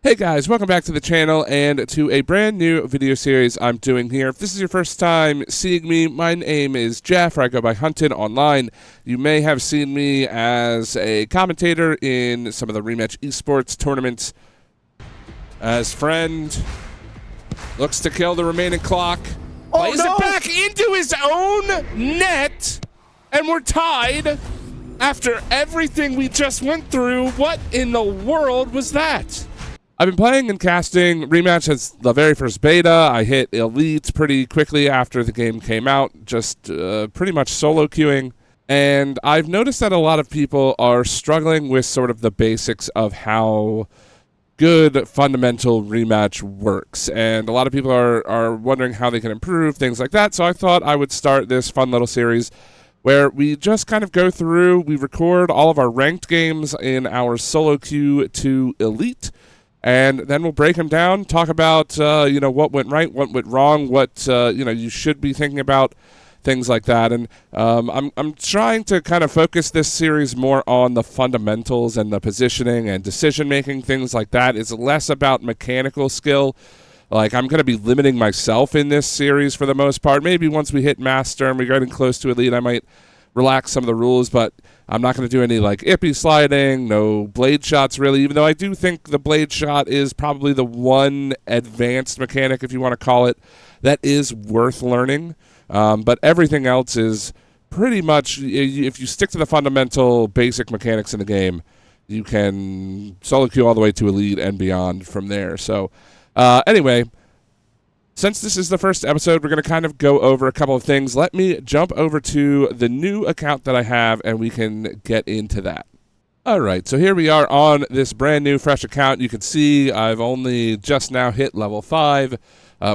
Hey guys, welcome back to the channel and to a brand new video series I'm doing here. If this is your first time seeing me, my name is Jeff, or I go by Hunted online. You may have seen me as a commentator in some of the Rematch esports tournaments. As friend looks to kill the remaining clock, plays it back into his own net, and we're tied after everything we just went through. What in the world was that? I've been playing and casting Rematch as the very first beta. I hit Elite pretty quickly after the game came out, just pretty much solo queuing. And I've noticed that a lot of people are struggling with sort of the basics of how good fundamental Rematch works. And a lot of people are wondering how they can improve, things like that. So I thought I would start this fun little series where we just kind of go through, we record all of our ranked games in our solo queue to Elite. And then we'll break them down, talk about, what went right, what went wrong, what, you should be thinking about, things like that. And I'm trying to kind of focus this series more on the fundamentals and the positioning and decision-making, things like that. It's less about mechanical skill. Like, I'm going to be limiting myself in this series for the most part. Maybe once we hit Master and we're getting close to Elite, I might relax some of the rules, but I'm not going to do any like ippy sliding, no blade shots really, even though I do think the blade shot is probably the one advanced mechanic, if you want to call it, that is worth learning. But everything else is pretty much, if you stick to the fundamental basic mechanics in the game, you can solo queue all the way to Elite and beyond from there. So anyway, since this is the first episode, we're going to kind of go over a couple of things. Let me jump over to the new account that I have, and we can get into that. All right, so here we are on this brand new, fresh account. You can see I've only just now hit level 5,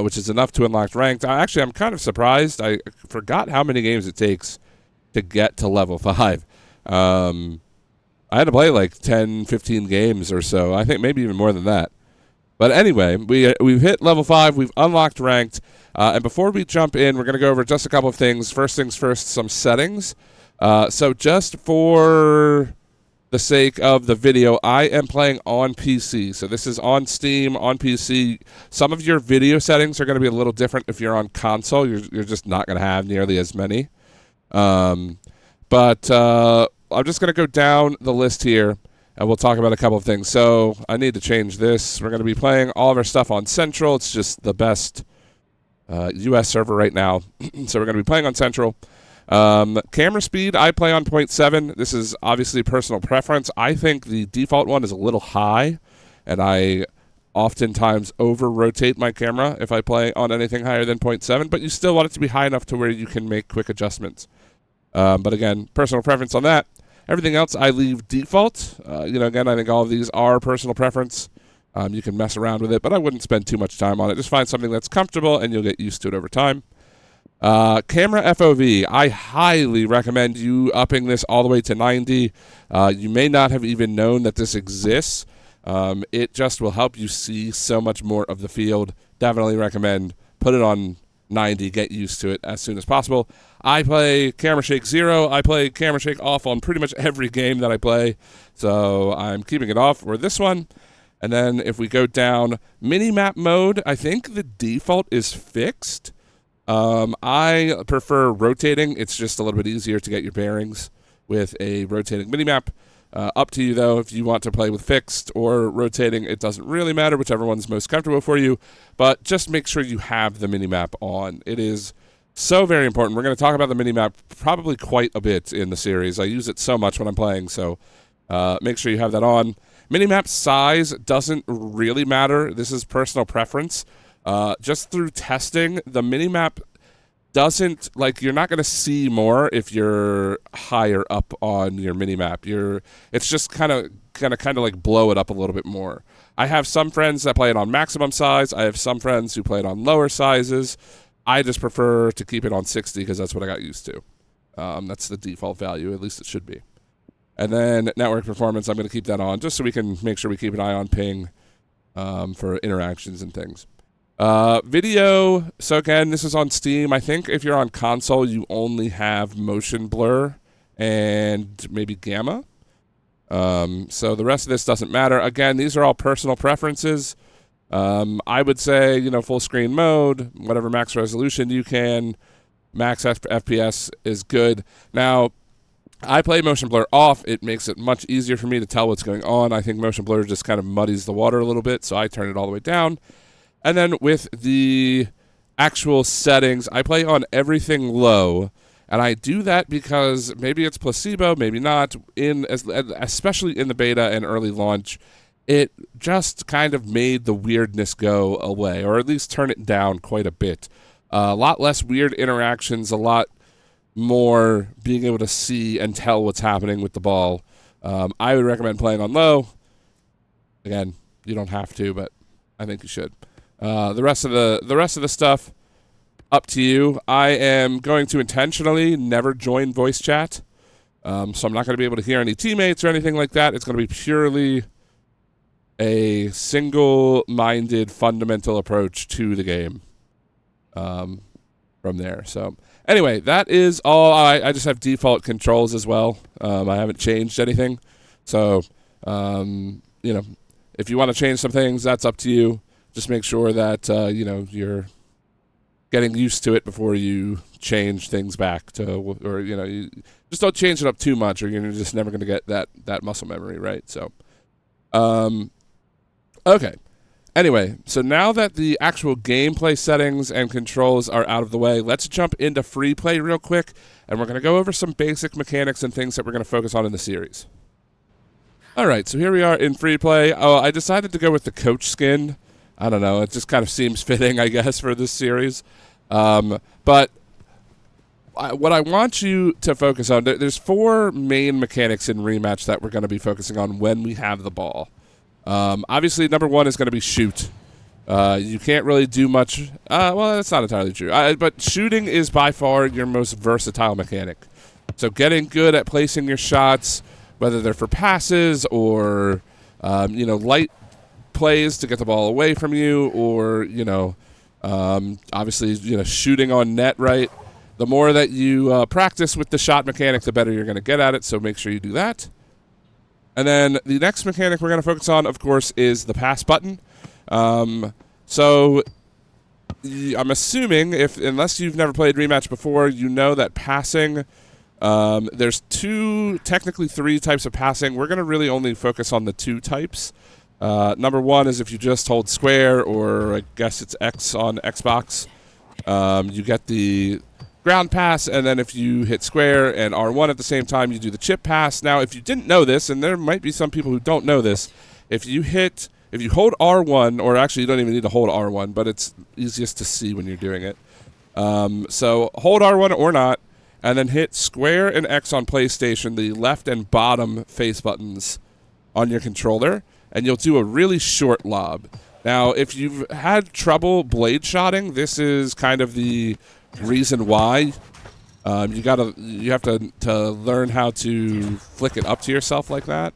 which is enough to unlock ranked. I'm kind of surprised. I forgot how many games it takes to get to level 5. I had to play like 10, 15 games or so. I think maybe even more than that. But anyway, we've hit level 5, we've unlocked ranked, and before we jump in, we're going to go over just a couple of things. First things first, some settings. So just for the sake of the video, I am playing on PC. So this is on Steam, on PC. Some of your video settings are going to be a little different if you're on console. You're just not going to have nearly as many. But I'm just going to go down the list here, and we'll talk about a couple of things. So I need to change this. We're going to be playing all of our stuff on Central. It's just the best US server right now. So we're going to be playing on Central. Camera speed, I play on 0.7. This is obviously personal preference. I think the default one is a little high, and I oftentimes over-rotate my camera if I play on anything higher than 0.7, but you still want it to be high enough to where you can make quick adjustments. But again, personal preference on that. Everything else I leave default. Again, I think all of these are personal preference. You can mess around with it, but I wouldn't spend too much time on it. Just find something that's comfortable, and you'll get used to it over time. Camera FOV. I highly recommend you upping this all the way to 90. You may not have even known that this exists. It just will help you see so much more of the field. Definitely recommend put it on 90, get used to it as soon as possible. I play camera shake 0. I play camera shake off on pretty much every game that I play, so I'm keeping it off for this one. And then if we go down mini-map mode, I think the default is fixed. I prefer rotating. It's just a little bit easier to get your bearings with a rotating mini-map. Up to you, though, if you want to play with fixed or rotating. It doesn't really matter, whichever one's most comfortable for you. But just make sure you have the minimap on. It is so very important. We're going to talk about the minimap probably quite a bit in the series. I use it so much when I'm playing, so make sure you have that on. Minimap size doesn't really matter. This is personal preference. Just through testing, the minimap doesn't, like, you're not going to see more if you're higher up on your minimap. It's just kind of like blow it up a little bit more. I have some friends that play it on maximum size. I have some friends who play it on lower sizes. I just prefer to keep it on 60 because that's what I got used to. That's the default value, at least it should be. And then network performance, I'm going to keep that on just so we can make sure we keep an eye on ping for interactions and things. Video, so again, this is on Steam. I think if you're on console, you only have motion blur and maybe gamma. So the rest of this doesn't matter. Again, these are all personal preferences. I would say, full screen mode, whatever max resolution you can, max FPS is good. Now, I play motion blur off. It makes it much easier for me to tell what's going on. I think motion blur just kind of muddies the water a little bit, so I turn it all the way down. And then with the actual settings, I play on everything low. And I do that because maybe it's placebo, maybe not. Especially in the beta and early launch, it just kind of made the weirdness go away, or at least turn it down quite a bit. A lot less weird interactions, a lot more being able to see and tell what's happening with the ball. I would recommend playing on low. Again, you don't have to, but I think you should. The rest of the stuff, up to you. I am going to intentionally never join voice chat, so I'm not going to be able to hear any teammates or anything like that. It's going to be purely a single-minded, fundamental approach to the game from there. So anyway, that is all. I just have default controls as well. I haven't changed anything. So, if you want to change some things, that's up to you. Just make sure that, you're getting used to it before you change things back to, or, you just don't change it up too much, or you're just never going to get that muscle memory, right? So, okay. Anyway, so now that the actual gameplay settings and controls are out of the way, let's jump into free play real quick, and we're going to go over some basic mechanics and things that we're going to focus on in the series. All right, so here we are in free play. Oh, I decided to go with the coach skin. I don't know. It just kind of seems fitting, I guess, for this series. But what I want you to focus on, there's 4 main mechanics in Rematch that we're going to be focusing on when we have the ball. Obviously, number 1 is going to be shoot. You can't really do much. Well, that's not entirely true. But shooting is by far your most versatile mechanic. So getting good at placing your shots, whether they're for passes or, light plays to get the ball away from you, or obviously shooting on net, right? The more that you practice with the shot mechanic, the better you're going to get at it, so make sure you do that. And then the next mechanic we're going to focus on, of course, is the pass button. So I'm assuming, unless you've never played Rematch before, you know that passing, there's technically 3 types of passing. We're going to really only focus on the 2 types. Number 1 is if you just hold square, or I guess it's X on Xbox, you get the ground pass, and then if you hit square and R1 at the same time, you do the chip pass. Now, if you didn't know this, and there might be some people who don't know this, if you hold R1, or actually you don't even need to hold R1, but it's easiest to see when you're doing it. So hold R1 or not, and then hit square and X on PlayStation, the left and bottom face buttons on your controller, and you'll do a really short lob. Now, if you've had trouble blade shotting, this is kind of the reason why. You have to learn how to flick it up to yourself like that.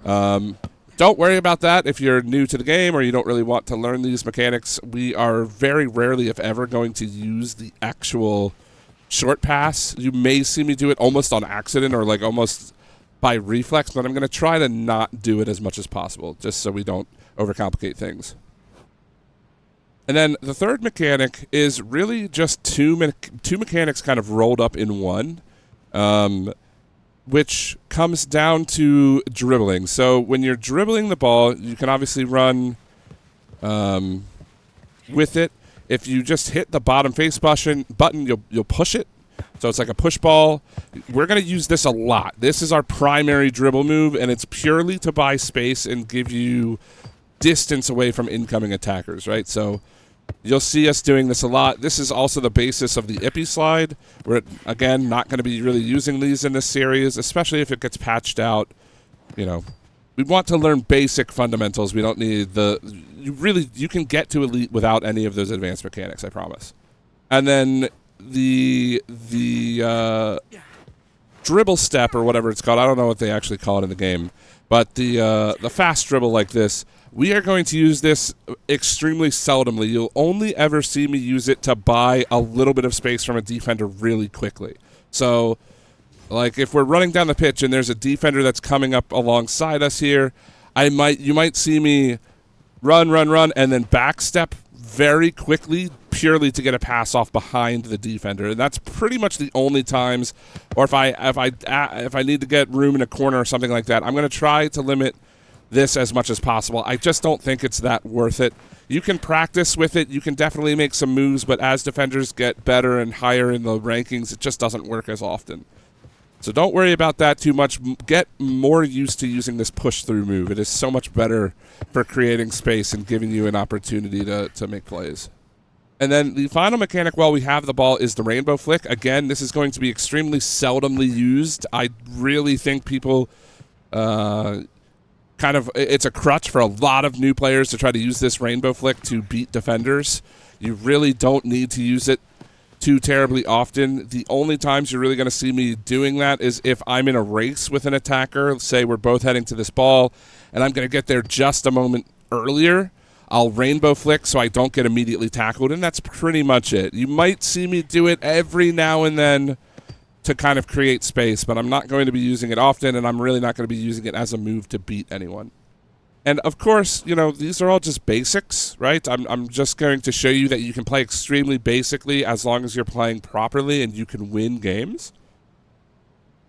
Don't worry about that if you're new to the game or you don't really want to learn these mechanics. We are very rarely, if ever, going to use the actual short pass. You may see me do it almost on accident, or like almost by reflex, but I'm going to try to not do it as much as possible, just so we don't overcomplicate things. And then the third mechanic is really just two mechanics kind of rolled up in one, which comes down to dribbling. So when you're dribbling the ball, you can obviously run with it. If you just hit the bottom face button, you'll push it. So it's like a push ball. We're going to use this a lot. This is our primary dribble move, and it's purely to buy space and give you distance away from incoming attackers, right? So you'll see us doing this a lot. This is also the basis of the Ippy slide. We're, again, not going to be really using these in this series, especially if it gets patched out. You know, we want to learn basic fundamentals. We don't need you can get to elite without any of those advanced mechanics, I promise. And then the dribble step, or whatever it's called, I don't know what they actually call it in the game, but the fast dribble like this, we are going to use this extremely seldomly. You'll only ever see me use it to buy a little bit of space from a defender really quickly. So Like if we're running down the pitch and there's a defender that's coming up alongside us here, you might see me run, and then backstep very quickly purely to get a pass off behind the defender. And that's pretty much the only times, or if I need to get room in a corner or something like that, I'm going to try to limit this as much as possible. I just don't think it's that worth it. You can practice with it. You can definitely make some moves, but as defenders get better and higher in the rankings, it just doesn't work as often. So don't worry about that too much. Get more used to using this push-through move. It is so much better for creating space and giving you an opportunity to make plays. And then the final mechanic while we have the ball is the rainbow flick. Again, this is going to be extremely seldomly used. I really think people it's a crutch for a lot of new players to try to use this rainbow flick to beat defenders. You really don't need to use it too terribly often. The only times you're really going to see me doing that is if I'm in a race with an attacker. Say we're both heading to this ball, and I'm going to get there just a moment earlier. I'll rainbow flick so I don't get immediately tackled, and that's pretty much it. You might see me do it every now and then to kind of create space, but I'm not going to be using it often, and I'm really not going to be using it as a move to beat anyone. And of course, you know, these are all just basics, right? I'm just going to show you that you can play extremely basically as long as you're playing properly and you can win games.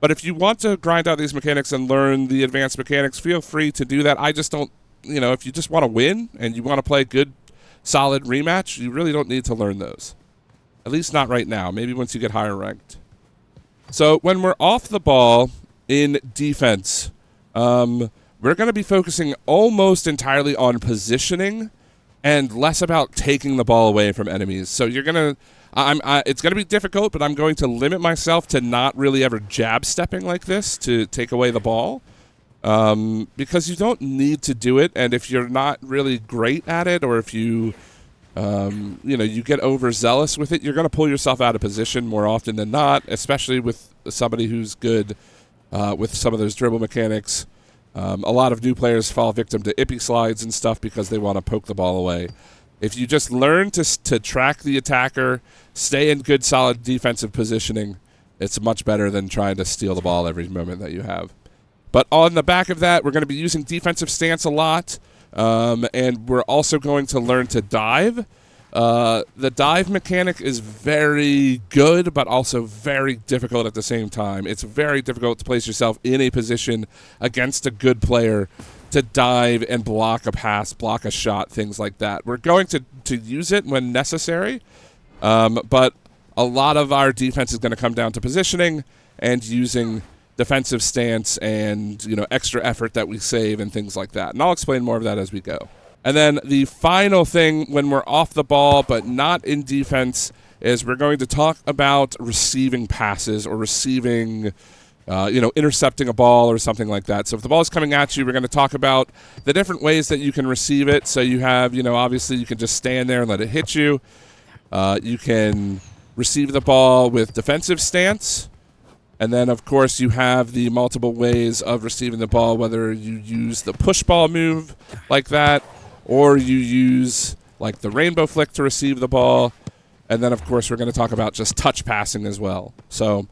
But if you want to grind out these mechanics and learn the advanced mechanics, feel free to do that. I just don't, you know, if you just want to win and you want to play good, solid rematch, you really don't need to learn those. At least not right now. Maybe once you get higher ranked. So when we're off the ball in defense, we're going to be focusing almost entirely on positioning and less about taking the ball away from enemies. So you're going to, it's going to be difficult, but I'm going to limit myself to not really ever jab stepping like this to take away the ball, because you don't need to do it. And if you're not really great at it, or if you, you get overzealous with it, you're going to pull yourself out of position more often than not, especially with somebody who's good with some of those dribble mechanics. A lot of new players fall victim to ippy slides and stuff because they want to poke the ball away. If you just learn to track the attacker, stay in good, solid defensive positioning, it's much better than trying to steal the ball every moment that you have. But on the back of that, we're going to be using defensive stance a lot, and we're also going to learn to dive. The dive mechanic is very good, but also very difficult at the same time. It's very difficult to place yourself in a position against a good player to dive and block a pass, block a shot, things like that. We're going to use it when necessary, but a lot of our defense is going to come down to positioning and using defensive stance and, you know, extra effort that we save and things like that. And I'll explain more of that as we go. And then the final thing when we're off the ball but not in defense is we're going to talk about receiving passes or receiving, intercepting a ball or something like that. So if the ball is coming at you, we're going to talk about the different ways that you can receive it. So you have, obviously you can just stand there and let it hit you. You can receive the ball with defensive stance. And then, of course, you have the multiple ways of receiving the ball, whether you use the push ball move like that, or you use like the rainbow flick to receive the ball. And then, of course, we're going to talk about just touch passing as well. So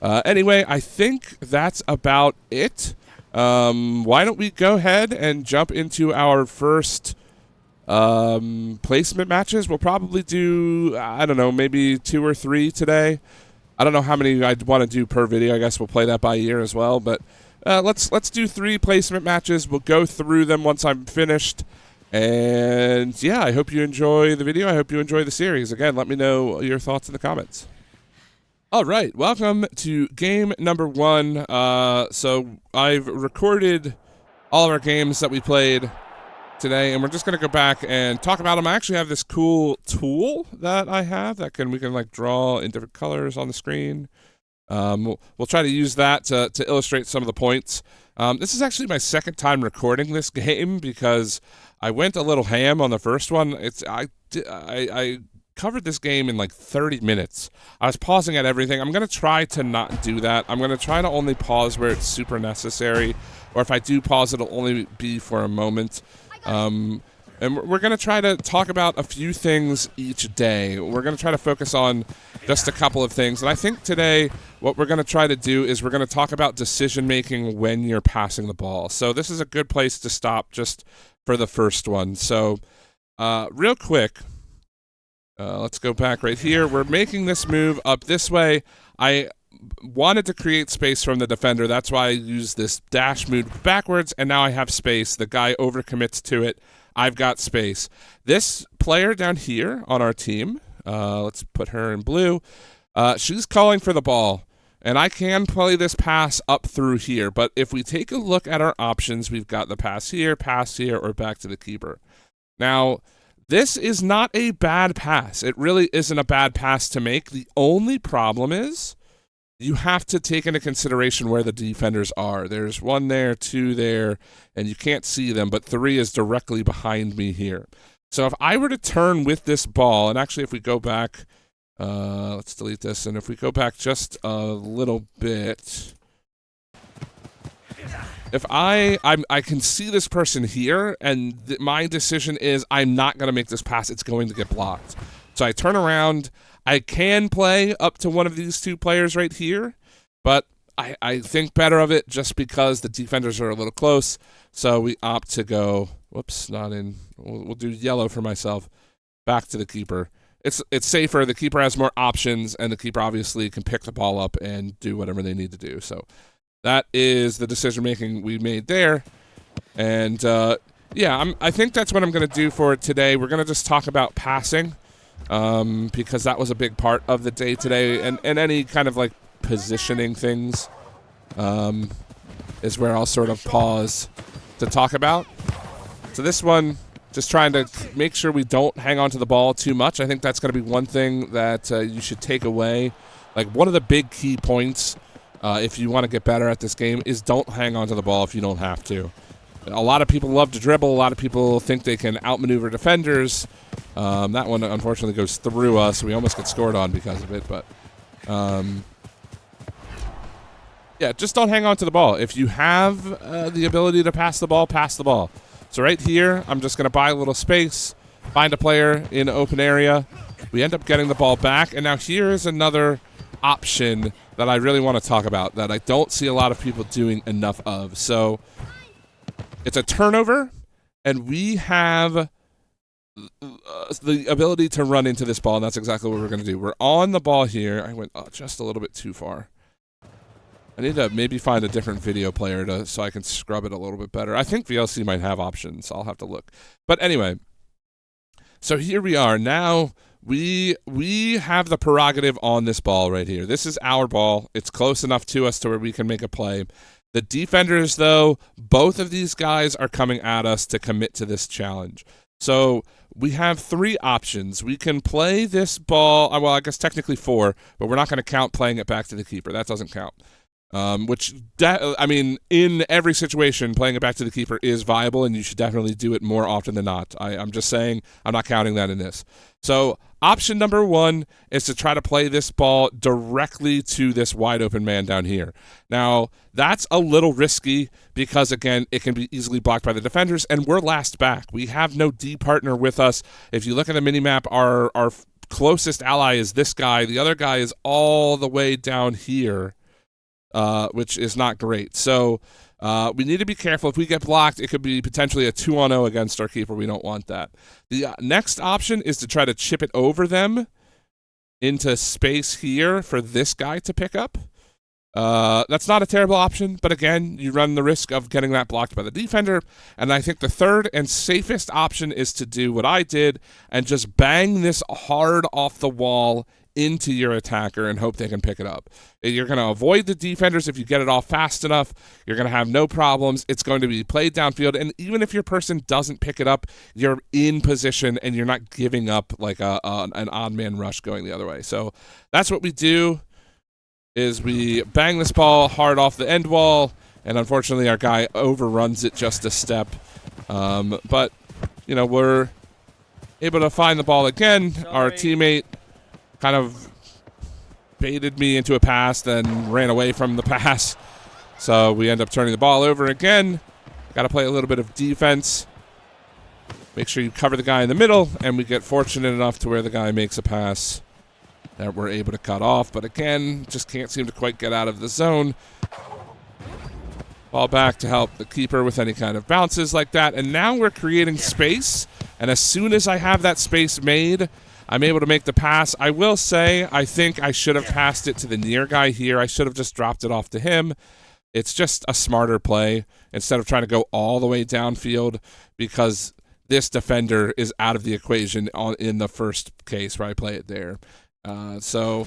anyway, I think that's about it. Why don't we go ahead and jump into our first placement matches? We'll probably do, I don't know, maybe 2 or 3 today. I don't know how many I'd want to do per video. I guess we'll play that by ear as well. But let's do 3 placement matches. We'll go through them once I'm finished. And yeah, I hope you enjoy the video. I hope you enjoy the series. Again, let me know your thoughts in the comments. All right, welcome to game number 1. So I've recorded all of our games that we played today, and we're just going to go back and talk about them. I actually have this cool tool that I have that we can like draw in different colors on the screen. We'll try to use that to illustrate some of the points. This is actually my second time recording this game because I went a little ham on the first one. I covered this game in like 30 minutes. I was pausing at everything. I'm going to try to not do that. I'm going to try to only pause where it's super necessary, or if I do pause, it'll only be for a moment. And we're going to try to talk about a few things each day. We're going to try to focus on just a couple of things. And I think today what we're going to try to do is we're going to talk about decision-making when you're passing the ball. So this is a good place to stop just for the first one. So real quick, let's go back right here. We're making this move up this way. I wanted to create space from the defender. That's why I used this dash move backwards, and now I have space. The guy overcommits to it. I've got space. This player down here on our team, let's put her in blue, she's calling for the ball, and I can play this pass up through here, but if we take a look at our options, we've got the pass here, or back to the keeper. Now, this is not a bad pass. It really isn't a bad pass to make. The only problem is you have to take into consideration where the defenders are. There's 1 there, 2 there, and you can't see them, but 3 is directly behind me here. So if I were to turn with this ball, and actually if we go back, let's delete this, and if we go back just a little bit, if I can see this person here, and my decision is I'm not going to make this pass, it's going to get blocked. So I turn around. I can play up to one of these 2 players right here, but I think better of it just because the defenders are a little close. So we opt to go, whoops, not in. We'll do yellow for myself, back to the keeper. It's safer. The keeper has more options, and the keeper obviously can pick the ball up and do whatever they need to do. So that is the decision-making we made there. And, yeah, I think that's what I'm going to do for today. We're going to just talk about passing. Because that was a big part of the day today, and any kind of like positioning things is where I'll sort of pause to talk about. So this one, just trying to make sure we don't hang on to the ball too much. I think that's going to be one thing that you should take away. Like one of the big key points if you want to get better at this game is don't hang on to the ball if you don't have to. A lot of people love to dribble. A lot of people think they can outmaneuver defenders. That one, unfortunately, goes through us. We almost get scored on because of it. But, yeah, just don't hang on to the ball. If you have the ability to pass the ball, pass the ball. So right here, I'm just going to buy a little space, find a player in an open area. We end up getting the ball back. And now here's another option that I really want to talk about that I don't see a lot of people doing enough of. So it's a turnover, and we have the ability to run into this ball, and that's exactly what we're going to do. We're on the ball here. I went just a little bit too far. I need to maybe find a different video player so I can scrub it a little bit better. I think VLC might have options. I'll have to look. But anyway, so here we are. Now we have the prerogative on this ball right here. This is our ball. It's close enough to us to where we can make a play. The defenders, though, both of these guys are coming at us to commit to this challenge. So we have 3 options. We can play this ball, well, I guess technically 4, but we're not going to count playing it back to the keeper. That doesn't count. I mean, in every situation, playing it back to the keeper is viable, and you should definitely do it more often than not. I'm just saying I'm not counting that in this. So option number 1 is to try to play this ball directly to this wide open man down here. Now, that's a little risky because, again, it can be easily blocked by the defenders, and we're last back. We have no D partner with us. If you look at the minimap, our closest ally is this guy. The other guy is all the way down here. Which is not great. So we need to be careful. If we get blocked, it could be potentially a 2-on-0 against our keeper. We don't want that. The next option is to try to chip it over them into space here for this guy to pick up. That's not a terrible option, but again, you run the risk of getting that blocked by the defender. And I think the third and safest option is to do what I did and just bang this hard off the wall into your attacker and hope they can pick it up. You're going to avoid the defenders if you get it off fast enough. You're going to have no problems. It's going to be played downfield, and even if your person doesn't pick it up, you're in position and you're not giving up like an odd man rush going the other way. So that's what we do, is we bang this ball hard off the end wall, and unfortunately our guy overruns it just a step. But, you know, we're able to find the ball again. Our teammate kind of baited me into a pass, then ran away from the pass. So we end up turning the ball over again. Got to play a little bit of defense. Make sure you cover the guy in the middle, and we get fortunate enough to where the guy makes a pass that we're able to cut off. But again, just can't seem to quite get out of the zone. Ball back to help the keeper with any kind of bounces like that. And now we're creating space. And as soon as I have that space made, I'm able to make the pass. I will say, I think I should have passed it to the near guy here. I should have just dropped it off to him. It's just a smarter play instead of trying to go all the way downfield, because this defender is out of the equation in the first case where I play it there. So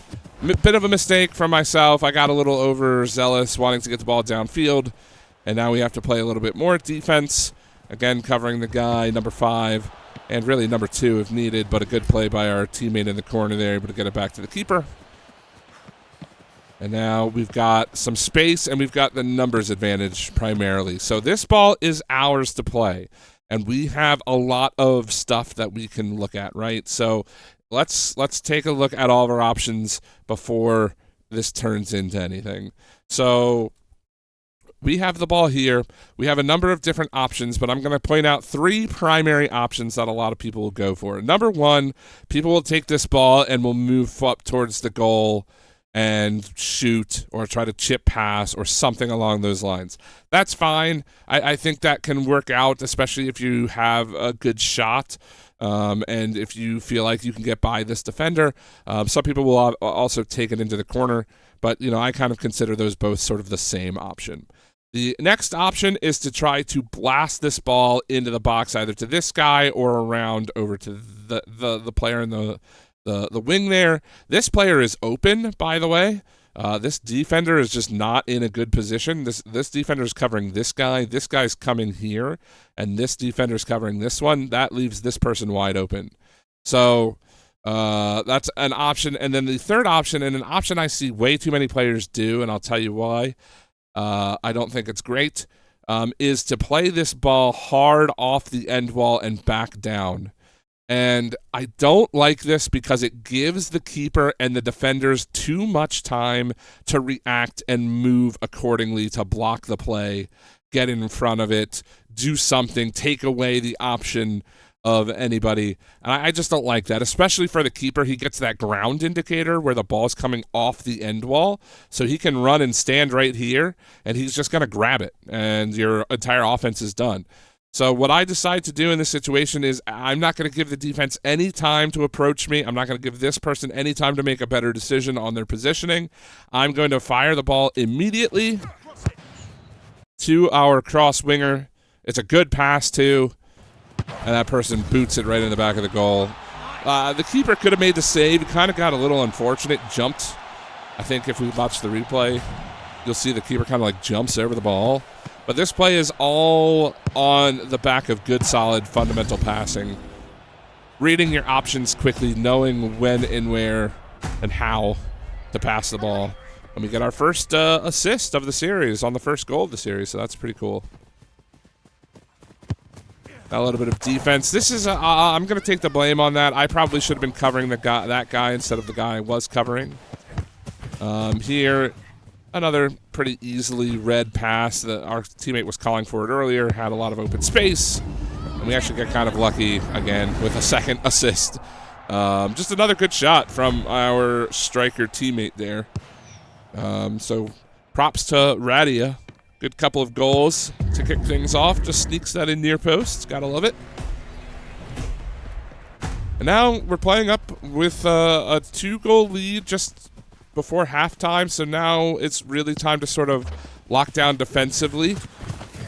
bit of a mistake from myself. I got a little overzealous wanting to get the ball downfield, and now we have to play a little bit more defense. Again, covering the guy, number 5, and really number 2 if needed, but a good play by our teammate in the corner there, able to get it back to the keeper. And now we've got some space, and we've got the numbers advantage primarily. So this ball is ours to play, and we have a lot of stuff that we can look at, right? So let's take a look at all of our options before this turns into anything. So we have the ball here. We have a number of different options, but I'm going to point out 3 primary options that a lot of people will go for. Number 1, people will take this ball and will move up towards the goal and shoot or try to chip pass or something along those lines. That's fine. I think that can work out, especially if you have a good shot. And if you feel like you can get by this defender. Some people will also take it into the corner, but I kind of consider those both sort of the same option. The next option is to try to blast this ball into the box, either to this guy or around over to the player in the wing there. This player is open, by the way. This defender is just not in a good position. This defender is covering this guy. This guy's coming here, and this defender is covering this one. That leaves this person wide open. So that's an option. And then the third option, and an option I see way too many players do, and I'll tell you why. I don't think it's great, is to play this ball hard off the end wall and back down. And I don't like this because it gives the keeper and the defenders too much time to react and move accordingly to block the play, get in front of it, do something, take away the option of anybody. And I just don't like that, especially for the keeper. He gets that ground indicator where the ball's coming off the end wall, so he can run and stand right here, and he's just going to grab it, and your entire offense is done. So what I decide to do in this situation is I'm not going to give the defense any time to approach me. I'm not going to give this person any time to make a better decision on their positioning. I'm going to fire the ball immediately to our cross winger. It's a good pass, too, and that person boots it right in the back of the goal. The keeper could have made the save. He kind of got a little unfortunate, jumped. I think if we watch the replay, you'll see the keeper kind of like jumps over the ball. But this play is all on the back of good, solid, fundamental passing. Reading your options quickly, knowing when and where and how to pass the ball. And we get our first assist of the series on the first goal of the series, so that's pretty cool. Got a little bit of defense. This is I'm going to take the blame on that. I probably should have been covering that guy instead of the guy I was covering. Here, another pretty easily read pass that our teammate was calling for it earlier. Had a lot of open space, and we actually get kind of lucky again with a second assist. Just another good shot from our striker teammate there. So props to Radia. Good couple of goals to kick things off. Just sneaks that in near post. Gotta love it. And now we're playing up with a 2-goal lead just before halftime. So now it's really time to sort of lock down defensively.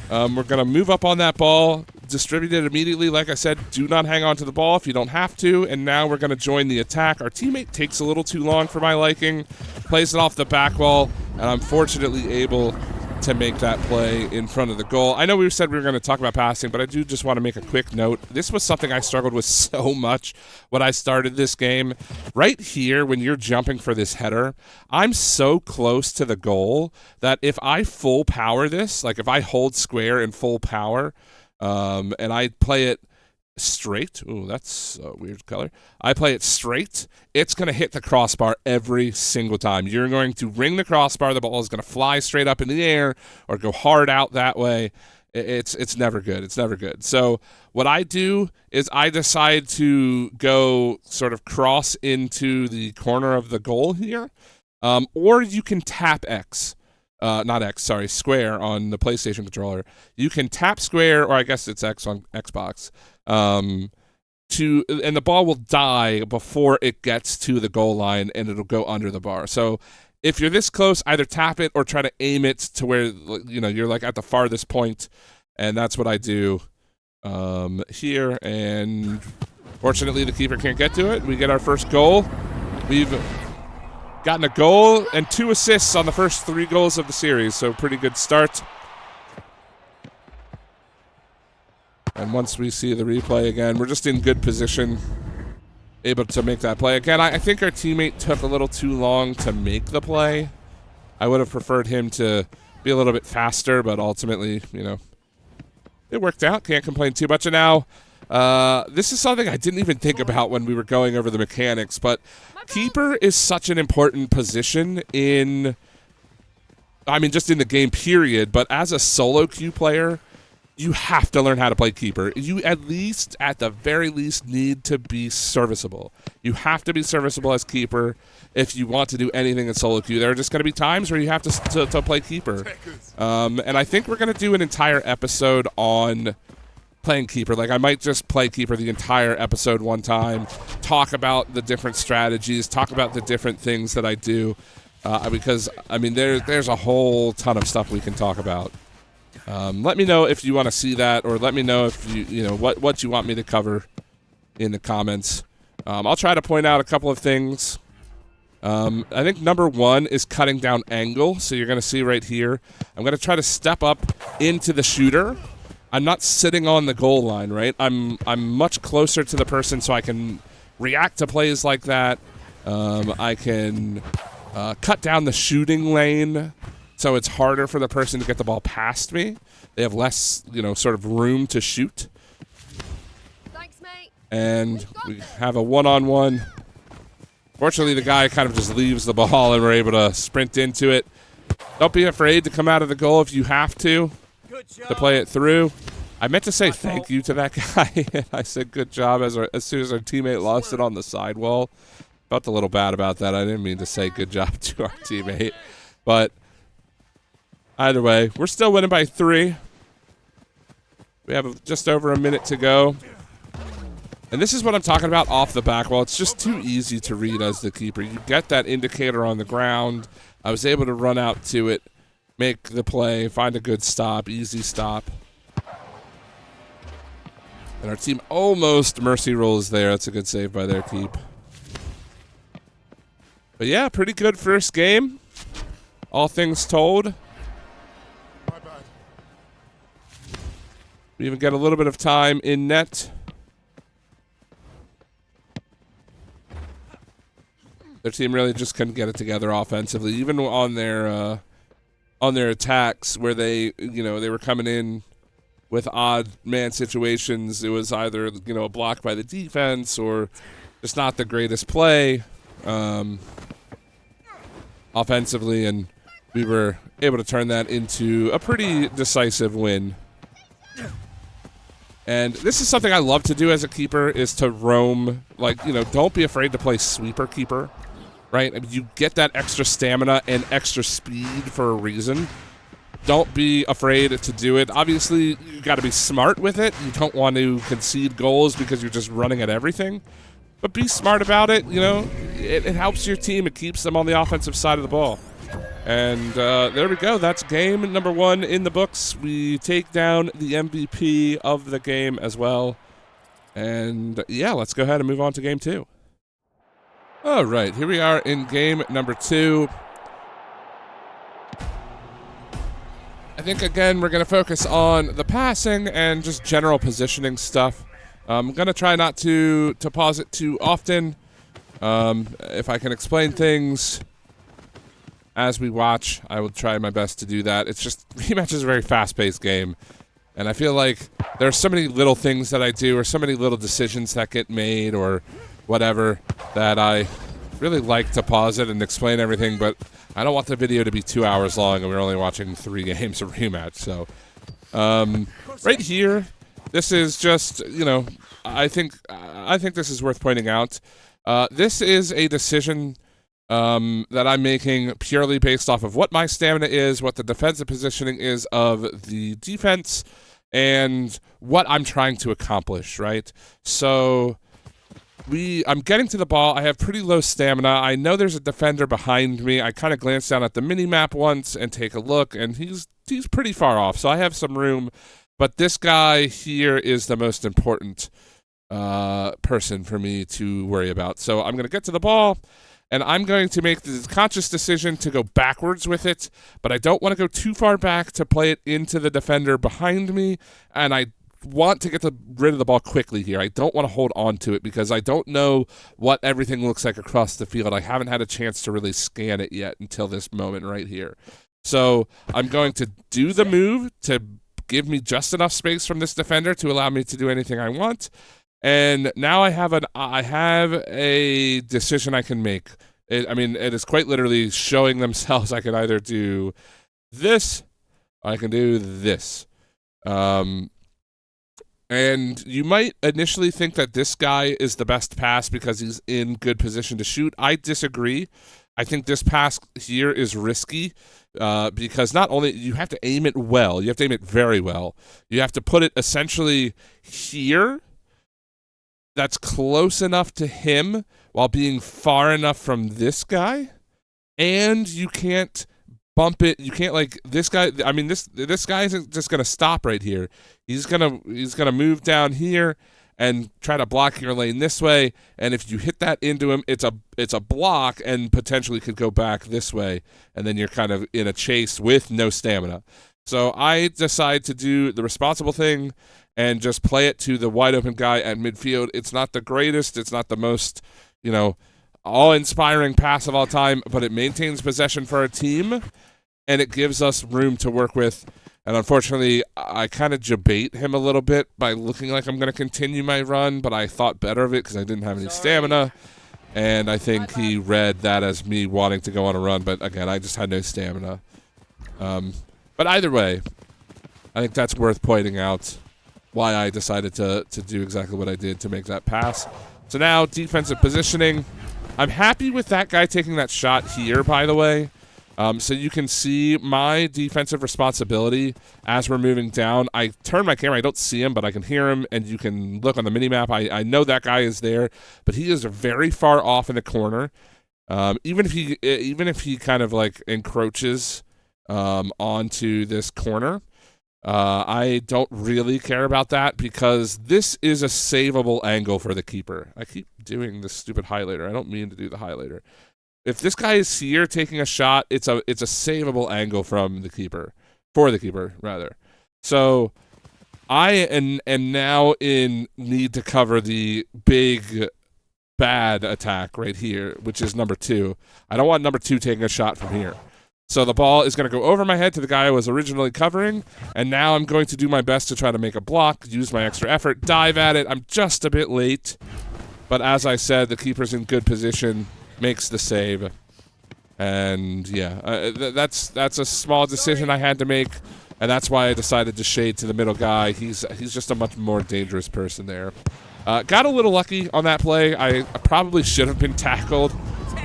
We're going to move up on that ball, distribute it immediately. Like I said, do not hang on to the ball if you don't have to. And now we're going to join the attack. Our teammate takes a little too long for my liking, plays it off the back wall, and I'm fortunately able to make that play in front of the goal. I know we said we were going to talk about passing, but I do just want to make a quick note. This was something I struggled with so much when I started this game. Right here, when you're jumping for this header, I'm so close to the goal that if I full power this, like if I hold square in full power, and I play it straight. Ooh, that's a weird color. I play it straight. It's going to hit the crossbar every single time. You're going to ring the crossbar. The ball is going to fly straight up in the air or go hard out that way. it's never good. It's never good. So what I do is I decide to go sort of cross into the corner of the goal here, or you can tap X. Not X, sorry, square on the PlayStation controller. You can tap square, or I guess it's X on Xbox, and the ball will die before it gets to the goal line, and it'll go under the bar. So if you're this close, either tap it or try to aim it to where you're like at the farthest point, and that's what I do here. And fortunately, the keeper can't get to it. We get our first goal. We've gotten a goal and 2 assists on the first 3 goals of the series, so pretty good start. And once we see the replay again, we're just in good position, able to make that play. Again, I think our teammate took a little too long to make the play. I would have preferred him to be a little bit faster, but ultimately, it worked out. Can't complain too much. And now, this is something I didn't even think about when we were going over the mechanics, but keeper is such an important position just in the game period, but as a solo queue player, you have to learn how to play keeper. You at the very least, need to be serviceable. You have to be serviceable as keeper if you want to do anything in solo queue. There are just going to be times where you have to play keeper. And I think we're going to do an entire episode on playing keeper. Like, I might just play keeper the entire episode one time, talk about the different strategies, talk about the different things that I do, because, there's a whole ton of stuff we can talk about. Let me know if you want to see that, or let me know if what you want me to cover in the comments. I'll try to point out a couple of things. I think number 1 is cutting down angle. So you're going to see right here, I'm going to try to step up into the shooter. I'm not sitting on the goal line, right? I'm much closer to the person, so I can react to plays like that. I can cut down the shooting lane, so it's harder for the person to get the ball past me. They have less, sort of room to shoot. Thanks, mate. And we have a one-on-one. Fortunately, the guy kind of just leaves the ball, and we're able to sprint into it. Don't be afraid to come out of the goal if you have to play it through. I meant to say thank you to that guy, and I said good job as soon as our teammate lost it on the sidewall. Felt a little bad about that. I didn't mean to say good job to our teammate. But either way, we're still winning by 3. We have just over a minute to go. And this is what I'm talking about off the back wall. It's just too easy to read as the keeper. You get that indicator on the ground. I was able to run out to it, make the play, find a good stop, easy stop. And our team almost mercy rolls there. That's a good save by their keep. But yeah, pretty good first game, all things told. We even get a little bit of time in net. Their team really just couldn't get it together offensively, even on their attacks where they were coming in with odd man situations. It was either a block by the defense or just not the greatest play offensively, and we were able to turn that into a pretty decisive win. And this is something I love to do as a keeper, is to roam. Don't be afraid to play sweeper keeper, right? You get that extra stamina and extra speed for a reason. Don't be afraid to do it. Obviously, you got to be smart with it. You don't want to concede goals because you're just running at everything. But be smart about it. It helps your team. It keeps them on the offensive side of the ball. And there we go. That's game number 1 in the books. We take down the MVP of the game as well. And yeah, let's go ahead and move on to game 2. All right, here we are in game number 2. I think, again, we're going to focus on the passing and just general positioning stuff. I'm going to try not to pause it too often. If I can explain things as we watch, I will try my best to do that. It's just, Rematch is a very fast-paced game, and I feel like there are so many little things that I do, or so many little decisions that get made, or whatever, that I really like to pause it and explain everything, but I don't want the video to be 2 hours long, and we're only watching 3 games of Rematch, so Right here, this is just, I think this is worth pointing out. This is a decision that I'm making purely based off of what my stamina is, what the defensive positioning is of the defense, and what I'm trying to accomplish, right? So I'm getting to the ball. I have pretty low stamina. I know there's a defender behind me. I kind of glance down at the mini-map once and take a look, and he's pretty far off, so I have some room. But this guy here is the most important person for me to worry about. So I'm going to get to the ball, and I'm going to make the conscious decision to go backwards with it, but I don't want to go too far back to play it into the defender behind me, and I want to get rid of the ball quickly here. I don't want to hold on to it because I don't know what everything looks like across the field. I haven't had a chance to really scan it yet until this moment right here. So I'm going to do the move to give me just enough space from this defender to allow me to do anything I want. And now I have a decision I can make. It is quite literally showing themselves I can either do this or I can do this. And you might initially think that this guy is the best pass because he's in good position to shoot. I disagree. I think this pass here is risky because not only you have to aim it well, you have to aim it very well. You have to put it essentially here that's close enough to him while being far enough from this guy. And you can't bump it. You can't this guy. I mean, this guy isn't just gonna stop right here. He's gonna move down here and try to block your lane this way. And if you hit that into him, it's a block and potentially could go back this way. And then you're kind of in a chase with no stamina. So I decide to do the responsible thing and just play it to the wide open guy at midfield. It's not the greatest. It's not the most, awe-inspiring pass of all time, but it maintains possession for our team, and it gives us room to work with. And unfortunately, I kind of debate him a little bit by looking like I'm going to continue my run, but I thought better of it because I didn't have any stamina. And I think he read that as me wanting to go on a run, but again, I just had no stamina. But either way, I think that's worth pointing out why I decided to do exactly what I did to make that pass. So now, defensive positioning. I'm happy with that guy taking that shot here, by the way. So you can see my defensive responsibility as we're moving down. I turn my camera. I don't see him, but I can hear him, and you can look on the minimap. I know that guy is there, but he is very far off in the corner. Even if he kind of encroaches onto this corner, I don't really care about that because this is a savable angle for the keeper. I keep doing this stupid highlighter. I don't mean to do the highlighter. If this guy is here taking a shot, it's a savable angle from the keeper, for the keeper rather. So I am now in need to cover the big bad attack right here, which is number 2. I don't want number 2 taking a shot from here. So the ball is going to go over my head to the guy I was originally covering, and now I'm going to do my best to try to make a block, use my extra effort, dive at it. I'm just a bit late, but as I said, the keeper's in good position, makes the save, and yeah, that's a small decision I had to make, and that's why I decided to shade to the middle guy. He's just a much more dangerous person there. Got a little lucky on that play. I probably should have been tackled.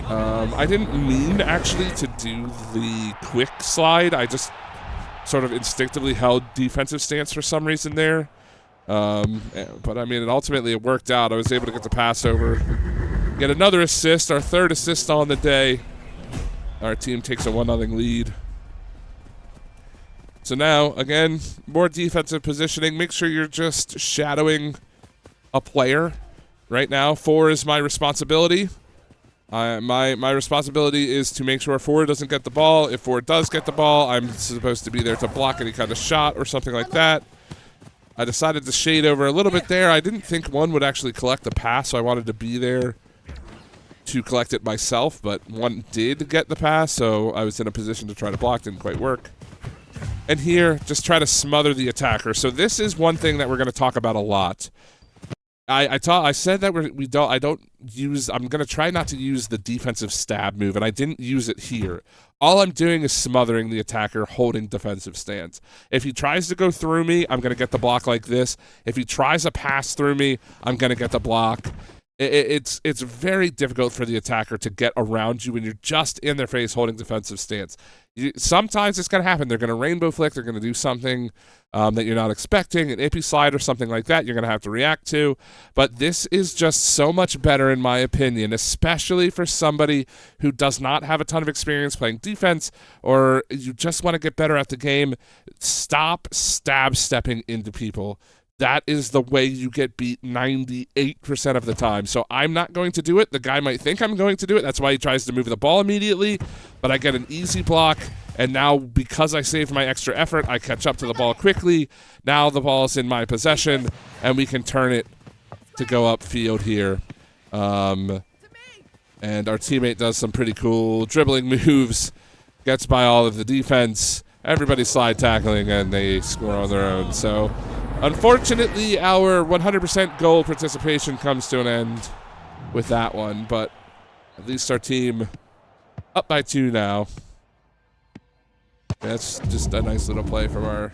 I didn't mean actually to do the quick slide. I just sort of instinctively held defensive stance for some reason there. But I mean, ultimately it worked out. I was able to get the pass over, get another assist, our 3rd assist on the day. Our team takes a 1-0 lead. So now, again, more defensive positioning. Make sure you're just shadowing a player. Right now, 4 is my responsibility. My responsibility is to make sure 4 doesn't get the ball. If 4 does get the ball, I'm supposed to be there to block any kind of shot or something like that. I decided to shade over a little bit there. I didn't think 1 would actually collect the pass, so I wanted to be there to collect it myself, but 1 did get the pass, so I was in a position to try to block. Didn't quite work. And here, just try to smother the attacker. So this is one thing that we're going to talk about a lot. I said that I'm going to try not to use the defensive stab move, and I didn't use it here. all I'm doing is smothering the attacker holding defensive stance. If he tries to go through me, I'm going to get the block like this. If he tries to pass through me, I'm going to get the block. It's very difficult for the attacker to get around you when you're just in their face holding defensive stance. Sometimes it's going to happen. They're going to rainbow flick. They're going to do something that you're not expecting, an ippy slide or something like that you're going to have to react to. But this is just so much better in my opinion, especially for somebody who does not have a ton of experience playing defense, or you just want to get better at the game. Stop stab stepping into people. That is the way you get beat 98% of the time. So I'm not going to do it. The guy might think I'm going to do it. That's why he tries to move the ball immediately. But I get an easy block. And now, because I saved my extra effort, I catch up to the ball quickly. Now the ball is in my possession, and we can turn it to go upfield here. And our teammate does some pretty cool dribbling moves, gets by all of the defense. Everybody's slide tackling, and they score on their own. So unfortunately, our 100% goal participation comes to an end with that one, but at least our team up by 2 now. That's just a nice little play from our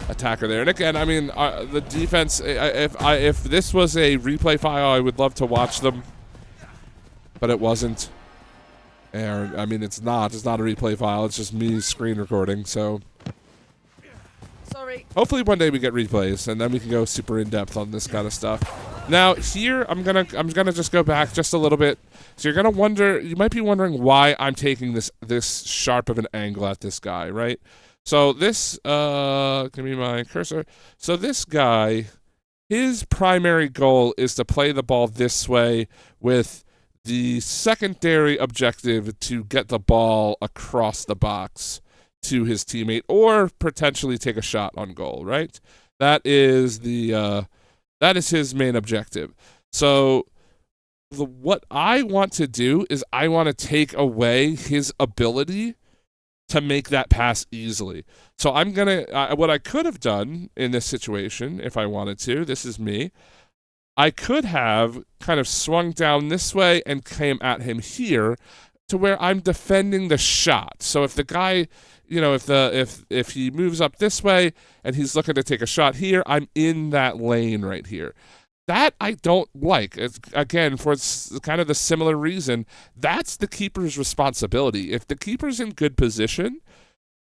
attacker there. And again, I mean, the defense, if this was a replay file, I would love to watch them, but it wasn't. And, I mean, it's not a replay file. It's just me screen recording, so Sorry. hopefully one day we get replays, and then we can go super in depth on this kind of stuff. Now here, I'm gonna just go back just a little bit. So you might be wondering why I'm taking this sharp of an angle at this guy, right? So this, give me my cursor. So this guy, his primary goal is to play the ball this way with the secondary objective to get the ball across the box to his teammate, or potentially take a shot on goal, right? That is his main objective. So what I want to do is I want to take away his ability to make that pass easily. So I'm gonna what I could have done in this situation, if I wanted to, this is me, I could have kind of swung down this way and came at him here to where I'm defending the shot. So if the guy, you know, if he moves up this way and he's looking to take a shot here, I'm in that lane right here. That I don't like. It's, again, for kind of the similar reason, that's the keeper's responsibility. If the keeper's in good position,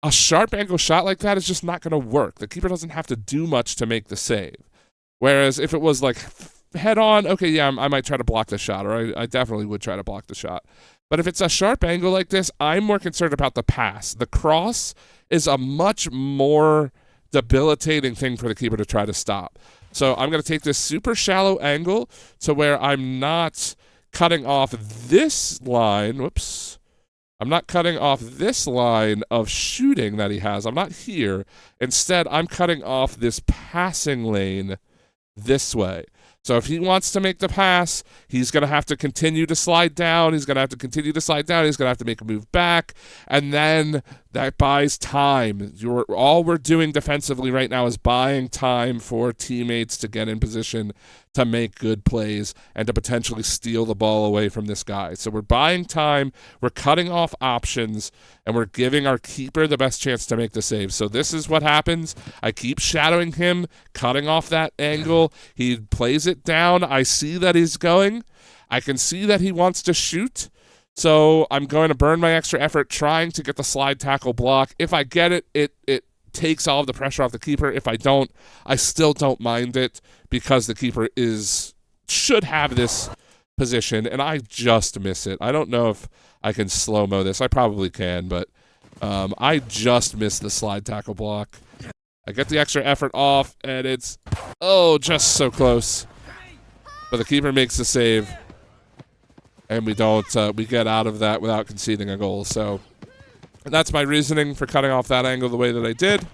a sharp angle shot like that is just not going to work. The keeper doesn't have to do much to make the save. Whereas if it was like head on, okay, yeah, I might try to block the shot, or I definitely would try to block the shot. But if it's a sharp angle like this, I'm more concerned about the pass. The cross is a much more debilitating thing for the keeper to try to stop. So I'm going to take this super shallow angle to where I'm not cutting off this line. Whoops. I'm not cutting off this line of shooting that he has. I'm not here. Instead, I'm cutting off this passing lane this way. So if he wants to make the pass, he's going to have to continue to slide down. He's going to have to continue to slide down. He's going to have to make a move back. And then that buys time. All we're doing defensively right now is buying time for teammates to get in position to make good plays and to potentially steal the ball away from this guy. So we're buying time, we're cutting off options, and we're giving our keeper the best chance to make the save. So this is what happens. I keep shadowing him, cutting off that angle. He plays it down. I see that he's going. I can see that he wants to shoot. So I'm going to burn my extra effort trying to get the slide tackle block. If I get it, it takes all of the pressure off the keeper. If I don't, I still don't mind it because the keeper should have this position, and I just miss it. I don't know if I can slow-mo this. I probably can, but I just missed the slide tackle block. I get the extra effort off, and it's, just so close. But the keeper makes the save, and we get out of that without conceding a goal. So that's my reasoning for cutting off that angle the way that I did.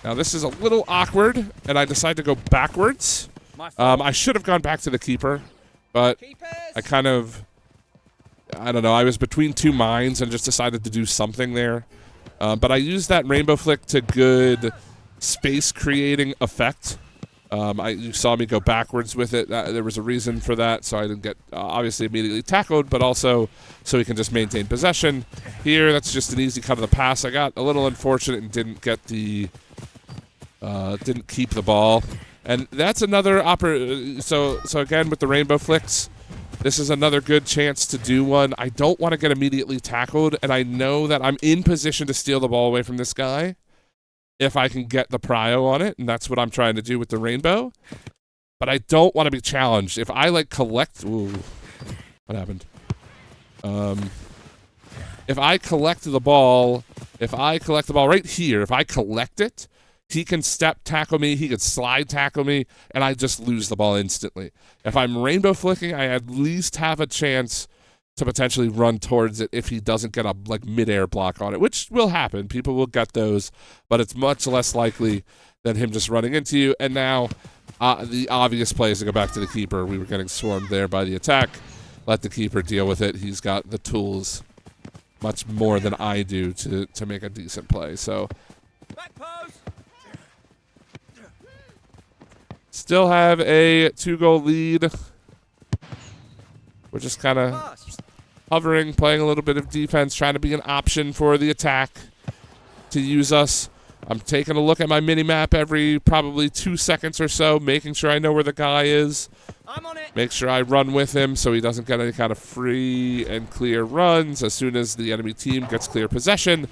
Now this is a little awkward, and I decide to go backwards. I should have gone back to the keeper, but I kind of, I don't know, I was between two minds and just decided to do something there. But I used that rainbow flick to good space creating effect. You saw me go backwards with it. There was a reason for that, so I didn't get obviously immediately tackled, but also so we can just maintain possession. Here, that's just an easy cut of the pass. I got a little unfortunate and didn't get the didn't keep the ball, and that's another So again with the rainbow flicks, this is another good chance to do one. I don't want to get immediately tackled, and I know that I'm in position to steal the ball away from this guy if I can get the prio on it, and that's what I'm trying to do with the rainbow. But I don't want to be challenged. If I, like, collect... Ooh, what happened? If I collect the ball right here, if I collect it, he can step tackle me, he could slide tackle me, and I just lose the ball instantly. If I'm rainbow flicking, I at least have a chance to potentially run towards it if he doesn't get a mid-air block on it, which will happen. People will get those, but it's much less likely than him just running into you. And now the obvious play is to go back to the keeper. We were getting swarmed there by the attack. Let the keeper deal with it. He's got the tools much more than I do to make a decent play. So still have a 2-goal lead. We're just kind of hovering, playing a little bit of defense, trying to be an option for the attack to use us. I'm taking a look at my mini-map every probably 2 seconds or so, making sure I know where the guy is. I'm on it. Make sure I run with him so he doesn't get any kind of free and clear runs. As soon as the enemy team gets clear possession,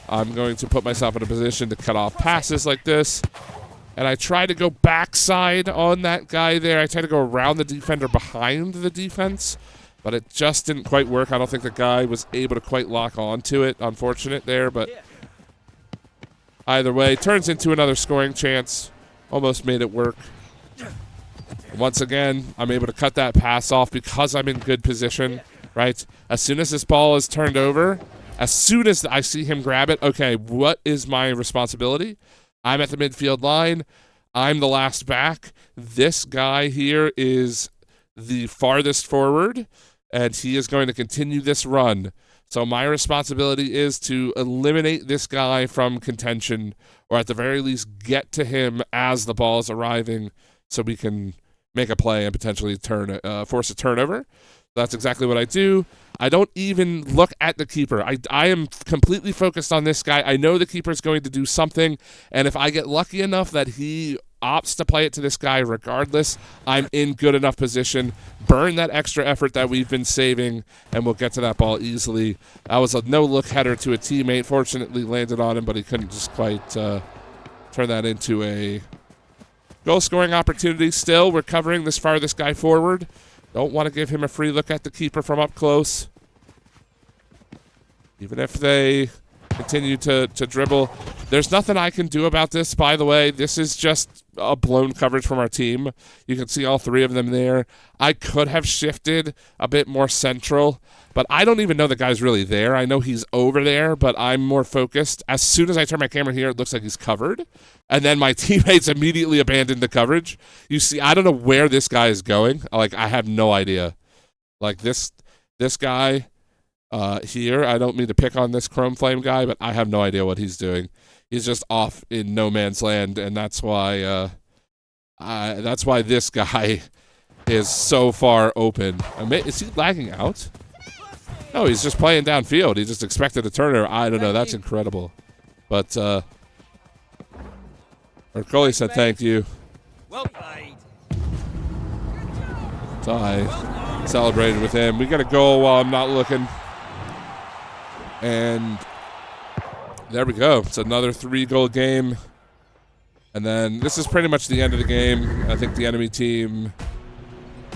I'm going to put myself in a position to cut off passes like this. And I try to go backside on that guy there. I try to go around the defender behind the defense, but it just didn't quite work. I don't think the guy was able to quite lock onto it. Unfortunate there, but either way, turns into another scoring chance. Almost made it work. Once again, I'm able to cut that pass off because I'm in good position, right? As soon as this ball is turned over, as soon as I see him grab it, okay, what is my responsibility? I'm at the midfield line. I'm the last back. This guy here is the farthest forward, and he is going to continue this run. So my responsibility is to eliminate this guy from contention, or at the very least get to him as the ball is arriving so we can make a play and potentially force a turnover. That's exactly what I do. I don't even look at the keeper. I am completely focused on this guy. I know the keeper is going to do something, and if I get lucky enough that he opts to play it to this guy regardless, I'm in good enough position. Burn that extra effort that we've been saving, and we'll get to that ball easily. That was a no-look header to a teammate. Fortunately landed on him, but he couldn't just quite turn that into a goal-scoring opportunity. Still, we're covering this farthest guy forward. Don't want to give him a free look at the keeper from up close. Even if they continue to dribble. There's nothing I can do about this, by the way. This is just a blown coverage from our team. You can see all three of them there. I could have shifted a bit more central, but I don't even know the guy's really there. I know he's over there, but I'm more focused. As soon as I turn my camera here, it looks like he's covered. And then my teammates immediately abandoned the coverage. You see, I don't know where this guy is going. Like, I have no idea. Like, this guy here, I don't mean to pick on this Chrome Flame guy, but I have no idea what he's doing. He's just off in no man's land, and that's why this guy is so far open. Is he lagging out? No, he's just playing downfield. He just expected a turner. I don't know. That's incredible. But Ercole said thank you. Well played. So I celebrated with him. We got a goal while I'm not looking. And there we go. It's another 3-goal game. And then this is pretty much the end of the game. I think the enemy team,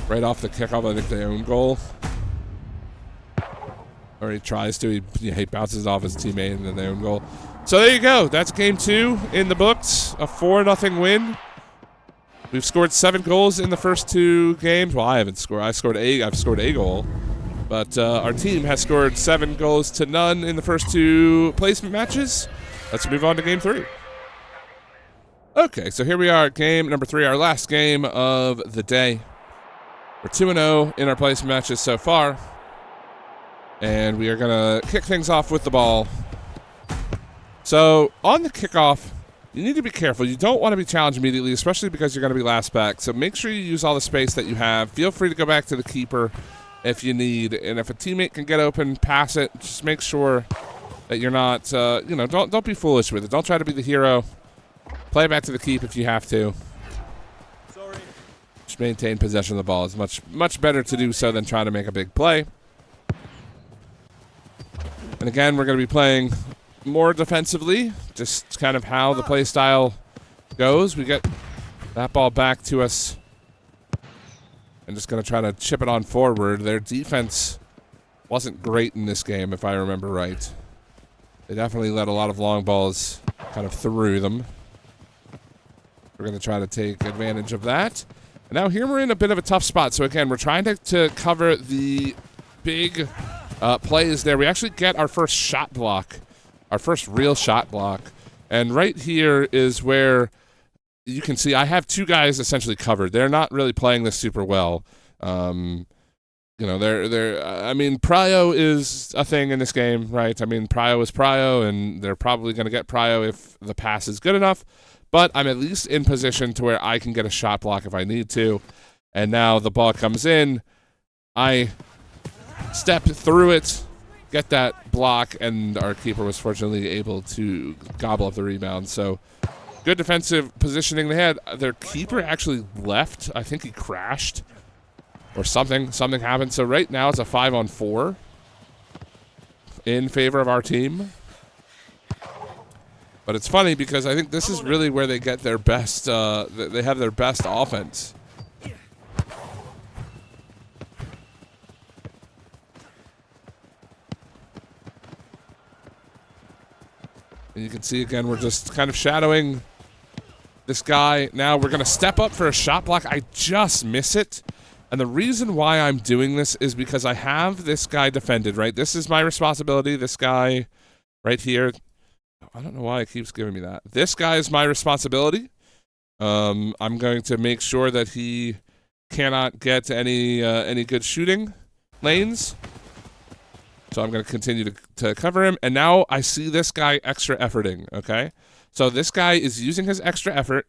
right off the kickoff, I think they own goal. Or he tries to. He bounces off his teammate and then they own goal. So there you go. That's game 2 in the books. A 4-0 win. We've scored 7 goals in the first 2 games. Well, I haven't scored. I've scored a goal. But our team has scored 7 goals to none in the first 2 placement matches. Let's move on to game 3. Okay, so here we are at game number 3, our last game of the day. We're 2-0 in our placement matches so far. And we are going to kick things off with the ball. So on the kickoff, you need to be careful. You don't want to be challenged immediately, especially because you're going to be last back. So make sure you use all the space that you have. Feel free to go back to the keeper if you need. And if a teammate can get open, pass it. Just make sure that you're not, don't be foolish with it. Don't try to be the hero. Play back to the keep if you have to. Sorry. Just maintain possession of the ball. It's much better to do so than trying to make a big play. And again, we're going to be playing more defensively, just kind of how the play style goes. We get that ball back to us and just going to try to chip it on forward. Their defense wasn't great in this game, if I remember right. They definitely let a lot of long balls kind of through them. We're going to try to take advantage of that. And now here we're in a bit of a tough spot. So again, we're trying to cover the big plays there. We actually get our first shot block. Our first real shot block. And right here is where you can see I have two guys essentially covered. They're not really playing this super well. I mean, Prio is a thing in this game, right? I mean, Prio is Prio, and they're probably going to get Prio if the pass is good enough. But I'm at least in position to where I can get a shot block if I need to. And now the ball comes in. I step through it, get that block, and our keeper was fortunately able to gobble up the rebound. So good defensive positioning they had. Their keeper actually left. I think he crashed or something. Something happened. So right now it's a 5-on-4 in favor of our team. But it's funny because I think this is really where they get their best, they have their best offense. And you can see, again, we're just kind of shadowing this guy. Now we're going to step up for a shot block. I just miss it. And the reason why I'm doing this is because I have this guy defended, right? This is my responsibility. This guy right here. I don't know why it keeps giving me that. This guy is my responsibility. I'm going to make sure that he cannot get any good shooting lanes. So I'm going to continue to cover him. And now I see this guy extra efforting, okay? So this guy is using his extra effort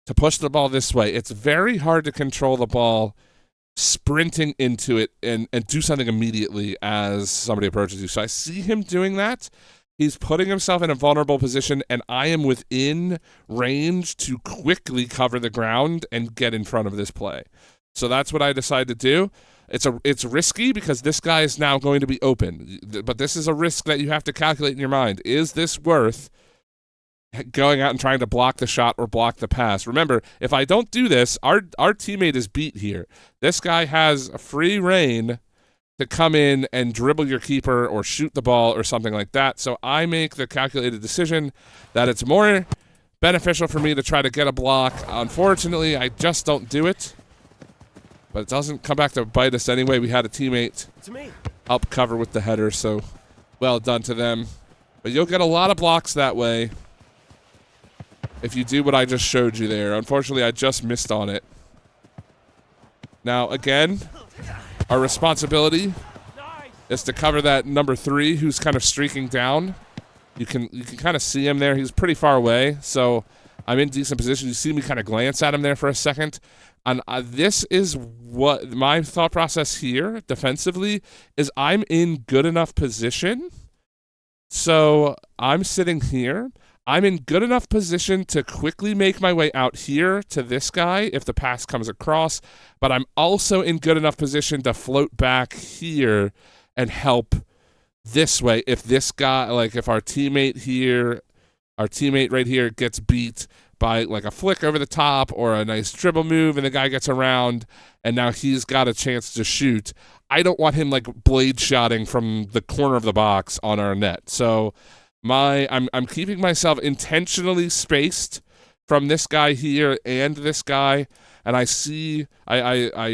to push the ball this way. It's very hard to control the ball sprinting into it and do something immediately as somebody approaches you. So I see him doing that. He's putting himself in a vulnerable position, and I am within range to quickly cover the ground and get in front of this play. So that's what I decided to do. It's risky because this guy is now going to be open. But this is a risk that you have to calculate in your mind. Is this worth going out and trying to block the shot or block the pass? Remember, if I don't do this, our teammate is beat here. This guy has a free reign to come in and dribble your keeper or shoot the ball or something like that. So I make the calculated decision that it's more beneficial for me to try to get a block. Unfortunately, I just don't do it. But it doesn't come back to bite us anyway. We had a teammate help cover with the header, so well done to them. But you'll get a lot of blocks that way if you do what I just showed you there. Unfortunately, I just missed on it. Now, again, our responsibility is to cover that number 3 who's kind of streaking down. You can kind of see him there. He's pretty far away, so I'm in decent position. You see me kind of glance at him there for a second. And this is what my thought process here defensively is. I'm in good enough position. So I'm sitting here. I'm in good enough position to quickly make my way out here to this guy if the pass comes across. But I'm also in good enough position to float back here and help this way. If this guy, like if our teammate right here gets beat by like a flick over the top or a nice dribble move and the guy gets around and now he's got a chance to shoot, I don't want him like blade shotting from the corner of the box on our net. So I'm keeping myself intentionally spaced from this guy here and this guy, and I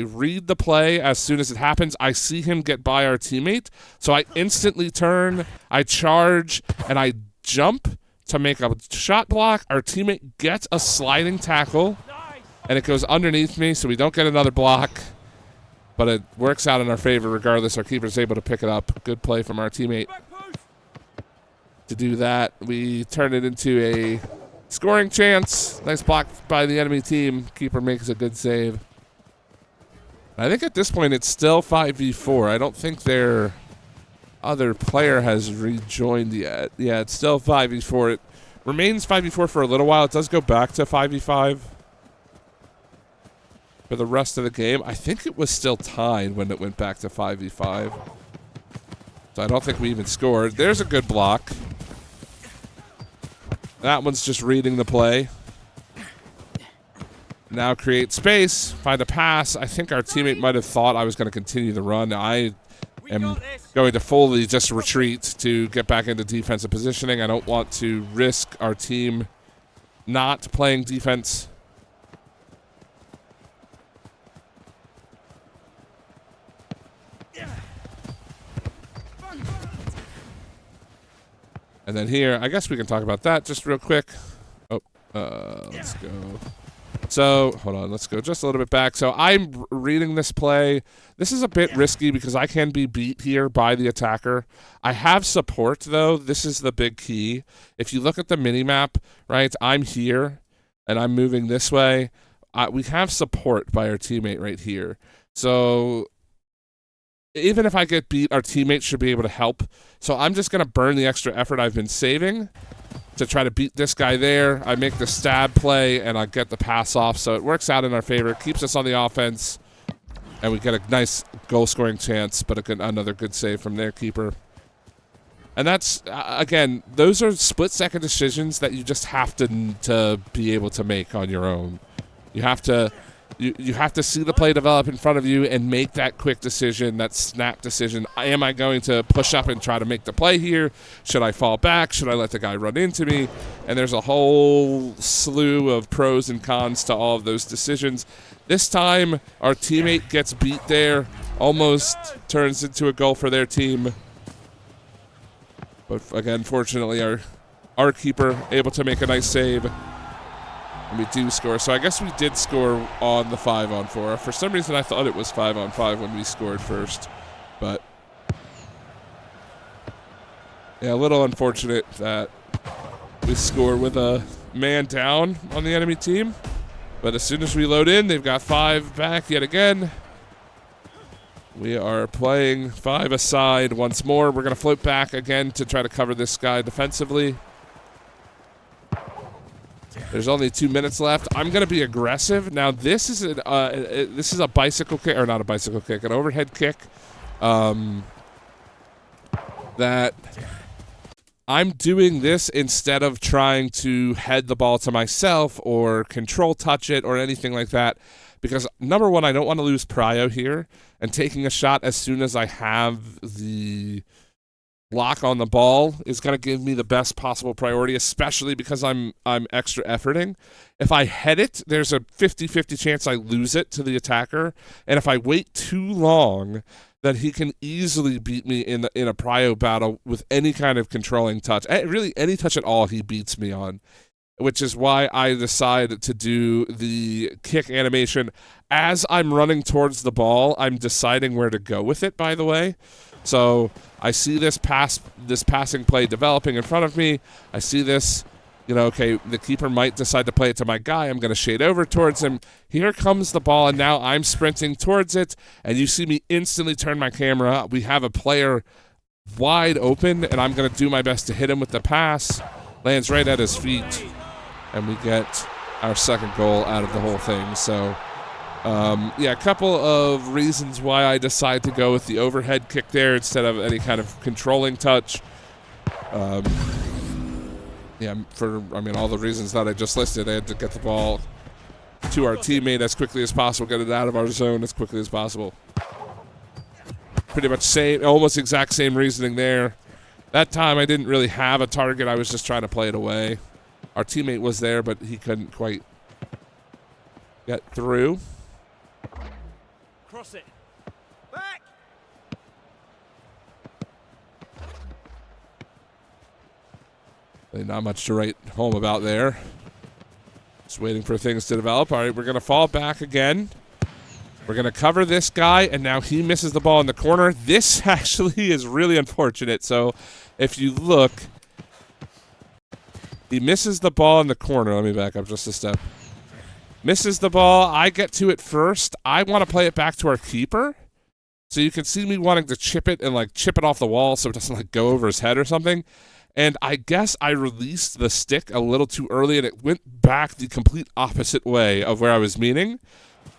read the play as soon as it happens. I see him get by our teammate, so I instantly turn, I charge, and I jump to make a shot block. Our teammate gets a sliding tackle, and it goes underneath me, so we don't get another block. But it works out in our favor regardless. Our keeper's able to pick it up. Good play from our teammate to do that. We turn it into a Scoring chance. Nice block by the enemy team. Keeper makes a good save. I think at this point it's still 5v4. I don't think their other player has rejoined yet. Yeah, it's still 5v4. It remains 5v4 for a little while. It does go back to 5v5 for the rest of the game. I think it was still tied when it went back to 5v5. So I don't think we even scored. There's a good block. That one's just reading the play. Now create space, find a pass. I think our teammate might have thought I was going to continue the run. I am going to fully just retreat to get back into defensive positioning. I don't want to risk our team not playing defense. And then here, I guess we can talk about that just real quick. Oh, let's go. So, hold on, let's go just a little bit back. So I'm reading this play. This is a bit risky because I can be beat here by the attacker. I have support, though. This is the big key. If you look at the mini-map, right, I'm here, and I'm moving this way. We have support by our teammate right here. So even if I get beat, our teammate should be able to help. So I'm just going to burn the extra effort I've been saving to try to beat this guy there. I make the stab play, and I get the pass off. So it works out in our favor. Keeps us on the offense, and we get a nice goal-scoring chance, but another good save from their keeper. And that's, again, those are split-second decisions that you just have to be able to make on your own. You have to... You have to see the play develop in front of you and make that quick decision, that snap decision. Am I going to push up and try to make the play here? Should I fall back? Should I let the guy run into me? And there's a whole slew of pros and cons to all of those decisions. This time, our teammate gets beat there, almost turns into a goal for their team. But again, fortunately, our keeper able to make a nice save. And we do score. So I guess we did score on the 5-on-4. For some reason, I thought it was 5-on-5 when we scored first. But yeah, a little unfortunate that we score with a man down on the enemy team. But as soon as we load in, they've got 5 back yet again. We are playing 5 aside once more. We're going to float back again to try to cover this guy defensively. There's only 2 minutes left. I'm going to be aggressive. Now, this is a bicycle kick, or not a bicycle kick, an overhead kick that I'm doing this instead of trying to head the ball to myself or control touch it or anything like that. Because, number one, I don't want to lose prio here, and taking a shot as soon as I have the lock on the ball is going to give me the best possible priority, especially because I'm extra efforting. If I head it, there's a 50-50 chance I lose it to the attacker, and if I wait too long, then he can easily beat me in a prio battle with any kind of controlling touch. Really, any touch at all he beats me on, which is why I decided to do the kick animation. As I'm running towards the ball, I'm deciding where to go with it, by the way. So I see this passing play developing in front of me. I see this, okay, the keeper might decide to play it to my guy. I'm going to shade over towards him. Here comes the ball, and now I'm sprinting towards it, and you see me instantly turn my camera up. We have a player wide open, and I'm going to do my best to hit him with the pass. Lands right at his feet, and we get our second goal out of the whole thing. So yeah, a couple of reasons why I decided to go with the overhead kick there instead of any kind of controlling touch. Yeah, all the reasons that I just listed. I had to get the ball to our teammate as quickly as possible, get it out of our zone as quickly as possible. Pretty much almost exact same reasoning there. That time I didn't really have a target. I was just trying to play it away. Our teammate was there, but he couldn't quite get through. Cross it. Back. Not much to write home about there. Just waiting for things to develop. All right, we're going to fall back again. We're going to cover this guy, and now he misses the ball in the corner. This actually is really unfortunate. So if you look, He misses the ball in the corner. Let me back up just a step. Misses the ball. I get to it first. I want to play it back to our keeper. So you can see me wanting to chip it and, like, chip it off the wall so it doesn't, like, go over his head or something. And I guess I released the stick a little too early, and it went back the complete opposite way of where I was meaning.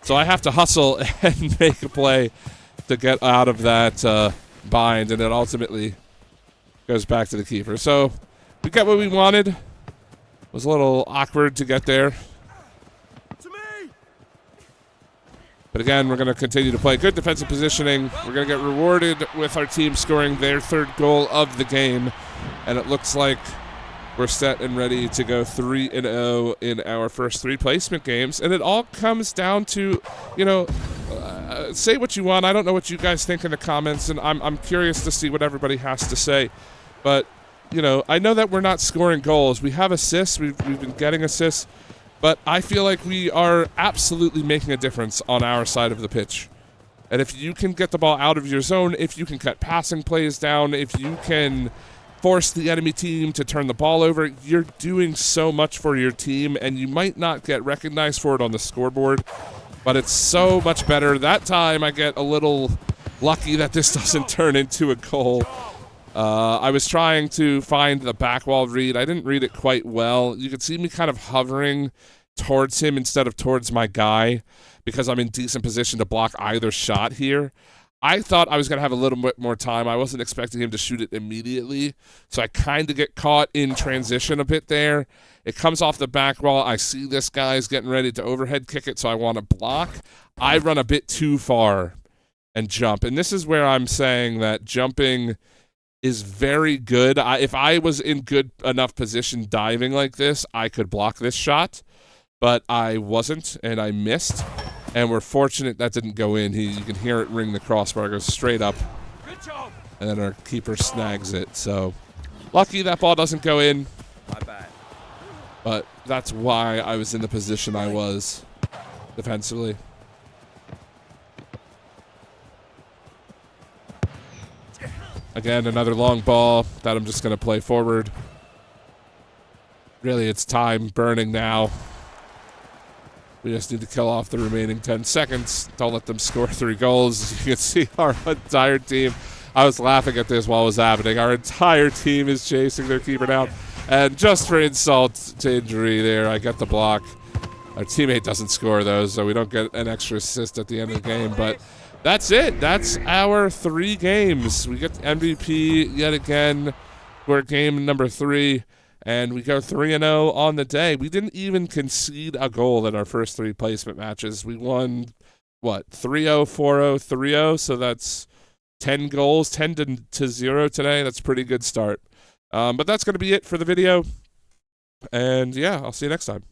So I have to hustle and make a play to get out of that bind, and it ultimately goes back to the keeper. So we got what we wanted. It was a little awkward to get there. But again, we're going to continue to play good defensive positioning. We're going to get rewarded with our team scoring their third goal of the game. And it looks like we're set and ready to go 3-0 in our first 3 placement games. And it all comes down to, say what you want. I don't know what you guys think in the comments, and I'm curious to see what everybody has to say. But, I know that we're not scoring goals. We have assists. We've been getting assists. But I feel like we are absolutely making a difference on our side of the pitch. And if you can get the ball out of your zone, if you can cut passing plays down, if you can force the enemy team to turn the ball over, you're doing so much for your team, and you might not get recognized for it on the scoreboard, but it's so much better. That time I get a little lucky that this doesn't turn into a goal. I was trying to find the back wall read. I didn't read it quite well. You could see me kind of hovering towards him instead of towards my guy because I'm in decent position to block either shot here. I thought I was going to have a little bit more time. I wasn't expecting him to shoot it immediately, so I kind of get caught in transition a bit there. It comes off the back wall. I see this guy's getting ready to overhead kick it, so I want to block. I run a bit too far and jump, and this is where I'm saying that jumping is very good. If I was in good enough position diving like this, I could block this shot, but I wasn't, and I missed. And we're fortunate that didn't go in. You can hear it ring the crossbar. It goes straight up. Good job. And then our keeper snags it. So lucky that ball doesn't go in. My bad. But that's why I was in the position I was defensively. Again, another long ball that I'm just going to play forward. Really, it's time burning now. We just need to kill off the remaining 10 seconds. Don't let them score 3 goals. You can see our entire team. I was laughing at this while it was happening. Our entire team is chasing their keeper down. And just for insult to injury there, I get the block. Our teammate doesn't score those, so we don't get an extra assist at the end of the game. But that's it. That's our 3 games. We get the MVP yet again. We're game number 3. And we go 3-0 on the day. We didn't even concede a goal in our first 3 placement matches. We won, 3-0, 4-0, 3-0. So that's 10 goals, 10 to 0 today. That's a pretty good start. But that's going to be it for the video. And, yeah, I'll see you next time.